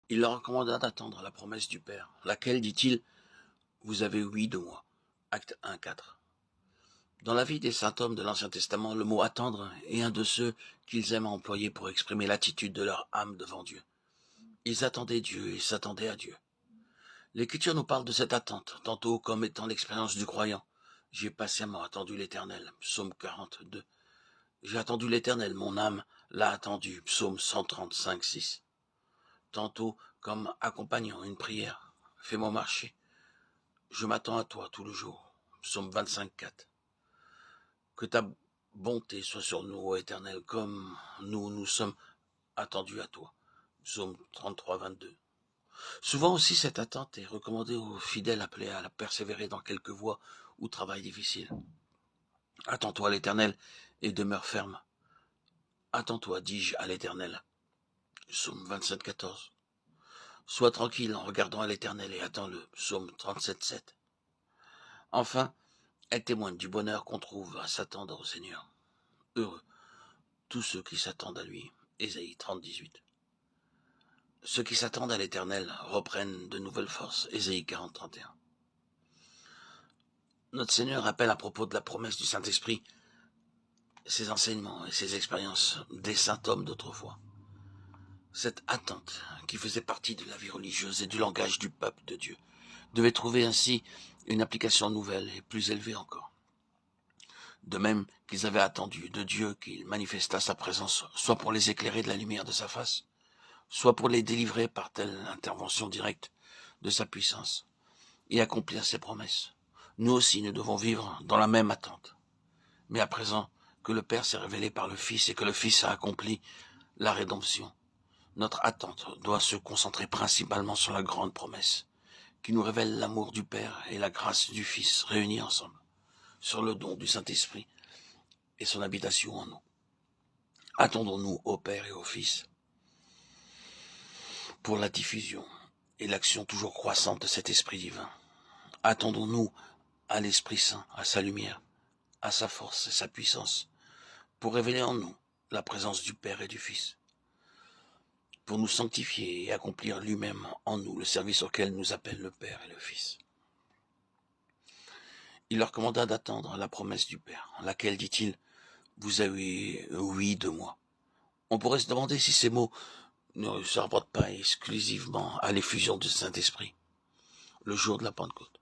Il leur recommanda d'attendre la promesse du Père, laquelle, dit-il, vous avez ouï de moi. Acte 1, 4. Dans la vie des saints hommes de l'Ancien Testament, le mot attendre est un de ceux qu'ils aiment employer pour exprimer l'attitude de leur âme devant Dieu. Ils attendaient Dieu et s'attendaient à Dieu. L'Écriture nous parle de cette attente, tantôt comme étant l'expérience du croyant. J'ai patiemment attendu l'Éternel, psaume 42. J'ai attendu l'Éternel, mon âme l'a attendu, psaume 135, 6. Tantôt comme accompagnant une prière, fais-moi marcher. Je m'attends à toi tout le jour, psaume 25, 4. Que ta bonté soit sur nous, ô Éternel, comme nous sommes attendus à toi, psaume 33, 22. Souvent aussi, cette attente est recommandée aux fidèles appelés à la persévérer dans quelque voie ou travail difficile. Attends-toi à l'Éternel et demeure ferme. Attends-toi, dis-je à l'Éternel. Psaume 27, 14. Sois tranquille en regardant à l'Éternel et attends-le. Psaume 37, 7. Enfin, elle témoigne du bonheur qu'on trouve à s'attendre au Seigneur. Heureux tous ceux qui s'attendent à lui. Ésaïe 30, 18. Ceux qui s'attendent à l'Éternel reprennent de nouvelles forces. Ésaïe 40, 31. Notre Seigneur rappelle à propos de la promesse du Saint-Esprit ses enseignements et ses expériences des saints hommes d'autrefois. Cette attente, qui faisait partie de la vie religieuse et du langage du peuple de Dieu, devait trouver ainsi une application nouvelle et plus élevée encore. De même qu'ils avaient attendu de Dieu qu'il manifestât sa présence, soit pour les éclairer de la lumière de sa face, soit pour les délivrer par telle intervention directe de sa puissance et accomplir ses promesses. Nous aussi, nous devons vivre dans la même attente. Mais à présent que le Père s'est révélé par le Fils et que le Fils a accompli la rédemption, notre attente doit se concentrer principalement sur la grande promesse qui nous révèle l'amour du Père et la grâce du Fils réunis ensemble, sur le don du Saint-Esprit et son habitation en nous. Attendons-nous au Père et au Fils pour la diffusion et l'action toujours croissante de cet Esprit divin. Attendons-nous à l'Esprit Saint, à sa lumière, à sa force et sa puissance, pour révéler en nous la présence du Père et du Fils, pour nous sanctifier et accomplir lui-même en nous le service auquel nous appellent le Père et le Fils. Il leur commanda d'attendre la promesse du Père, laquelle, dit-il, vous avez ouï de moi. On pourrait se demander si ces mots ne se rapportent pas exclusivement à l'effusion du Saint-Esprit, le jour de la Pentecôte,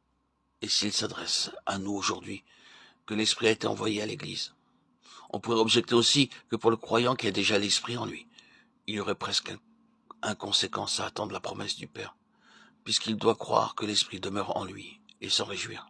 et s'il s'adresse à nous aujourd'hui, que l'Esprit a été envoyé à l'Église. On pourrait objecter aussi que pour le croyant qui a déjà l'Esprit en lui, il y aurait presque inconséquence à attendre la promesse du Père, puisqu'il doit croire que l'Esprit demeure en lui et s'en réjouir.